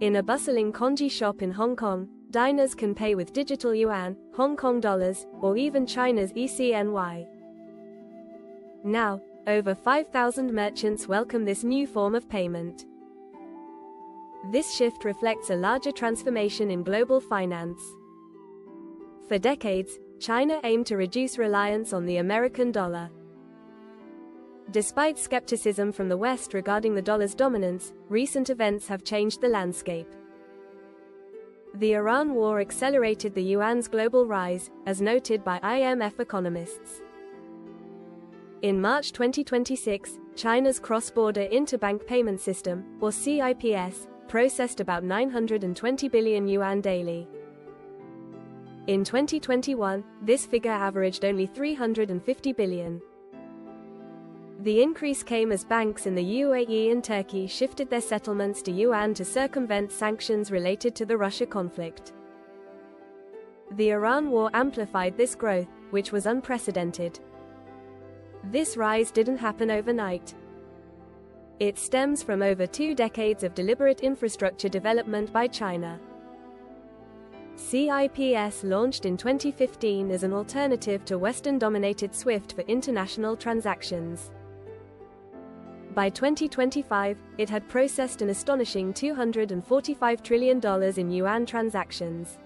In a bustling kanji shop in Hong Kong, diners can pay with digital yuan, Hong Kong dollars, or even China's ECNY. Now, over 5,000 merchants welcome this new form of payment. This shift reflects a larger transformation in global finance. For decades, China aimed to reduce reliance on the American dollar. Despite skepticism from the West regarding the dollar's dominance, recent events have changed the landscape. The Iran war accelerated the yuan's global rise, as noted by IMF economists. In March 2026, China's cross-border interbank payment system, or CIPS, processed about 920 billion yuan daily. In 2021, this figure averaged only 350 billion. The increase came as banks in the UAE and Turkey shifted their settlements to yuan to circumvent sanctions related to the Russia conflict. The Iran war amplified this growth, which was unprecedented. This rise didn't happen overnight. It stems from over 2 decades of deliberate infrastructure development by China. CIPS launched in 2015 as an alternative to Western-dominated SWIFT for international transactions. By 2025, it had processed an astonishing $245 trillion in yuan transactions.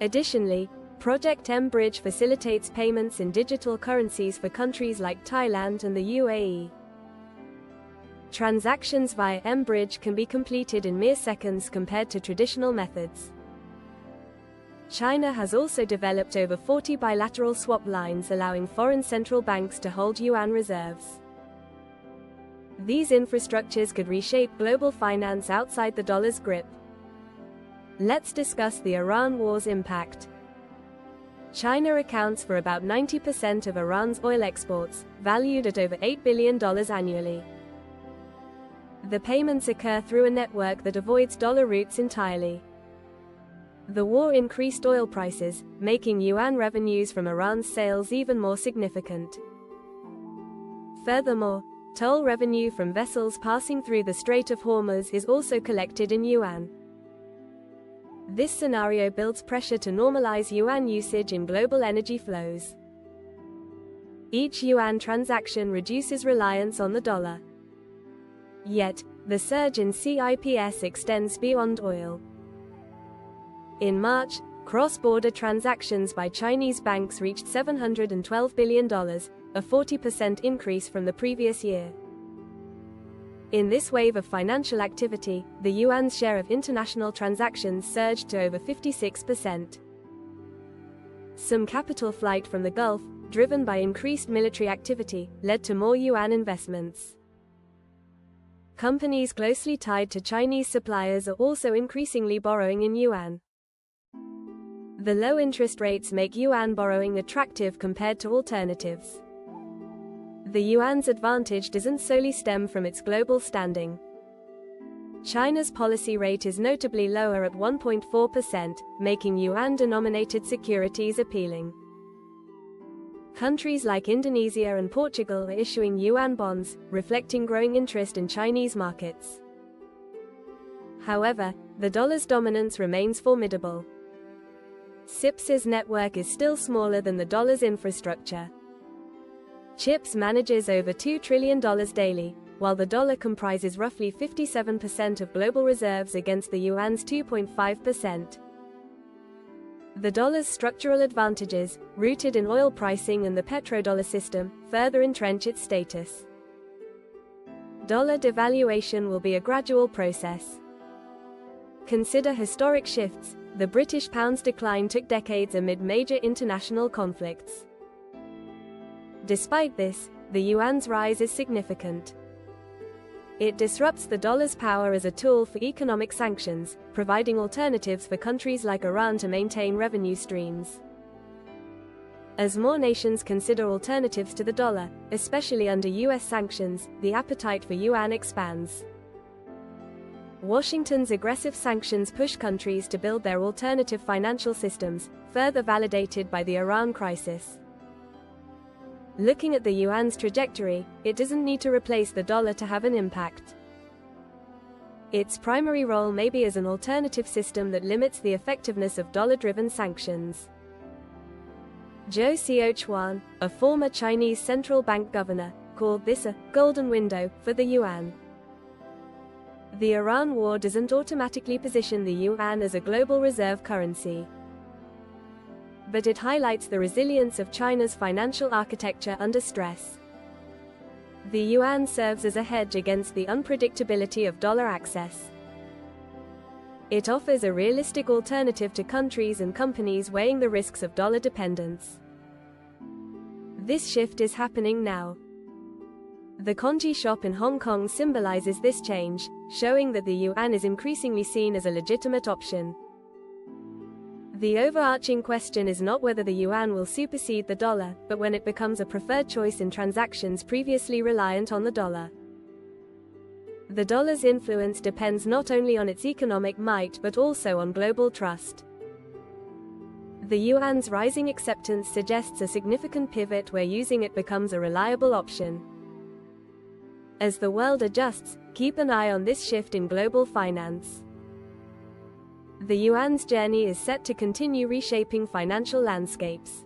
Additionally, Project M-Bridge facilitates payments in digital currencies for countries like Thailand and the UAE. Transactions via M-Bridge can be completed in mere seconds compared to traditional methods. China has also developed over 40 bilateral swap lines allowing foreign central banks to hold yuan reserves. These infrastructures could reshape global finance outside the dollar's grip. Let's discuss the Iran war's impact. China accounts for about 90% of Iran's oil exports, valued at over $8 billion annually. The payments occur through a network that avoids dollar routes entirely. The war increased oil prices, making yuan revenues from Iran's sales even more significant. Furthermore, toll revenue from vessels passing through the Strait of Hormuz is also collected in yuan. This scenario builds pressure to normalize yuan usage in global energy flows. Each yuan transaction reduces reliance on the dollar. Yet, the surge in CIPS extends beyond oil. In March, cross-border transactions by Chinese banks reached $712 billion, a 40% increase from the previous year. In this wave of financial activity, the yuan's share of international transactions surged to over 56%. Some capital flight from the Gulf, driven by increased military activity, led to more yuan investments. Companies closely tied to Chinese suppliers are also increasingly borrowing in yuan. The low interest rates make yuan borrowing attractive compared to alternatives. The yuan's advantage doesn't solely stem from its global standing. China's policy rate is notably lower at 1.4%, making yuan-denominated securities appealing. Countries like Indonesia and Portugal are issuing yuan bonds, reflecting growing interest in Chinese markets. However, the dollar's dominance remains formidable. CIPS's network is still smaller than the dollar's infrastructure. CIPS manages over $2 trillion daily, while the dollar comprises roughly 57% of global reserves against the yuan's 2.5%. The dollar's structural advantages, rooted in oil pricing and the petrodollar system, further entrench its status. Dollar devaluation will be a gradual process. Consider historic shifts. The British pound's decline took decades amid major international conflicts. Despite this, the yuan's rise is significant. It disrupts the dollar's power as a tool for economic sanctions, providing alternatives for countries like Iran to maintain revenue streams. As more nations consider alternatives to the dollar, especially under US sanctions, the appetite for yuan expands. Washington's aggressive sanctions push countries to build their alternative financial systems, further validated by the Iran crisis. Looking at the yuan's trajectory, it doesn't need to replace the dollar to have an impact. Its primary role may be as an alternative system that limits the effectiveness of dollar-driven sanctions. Zhou Xiaochuan, a former Chinese central bank governor, called this a golden window for the yuan. The Iran war doesn't automatically position the yuan as a global reserve currency, but it highlights the resilience of China's financial architecture under stress. The yuan serves as a hedge against the unpredictability of dollar access. It offers a realistic alternative to countries and companies weighing the risks of dollar dependence. This shift is happening now. The Congji shop in Hong Kong symbolizes this change, showing that the yuan is increasingly seen as a legitimate option. The overarching question is not whether the yuan will supersede the dollar, but when it becomes a preferred choice in transactions previously reliant on the dollar. The dollar's influence depends not only on its economic might but also on global trust. The yuan's rising acceptance suggests a significant pivot where using it becomes a reliable option. As the world adjusts, keep an eye on this shift in global finance. The yuan's journey is set to continue reshaping financial landscapes.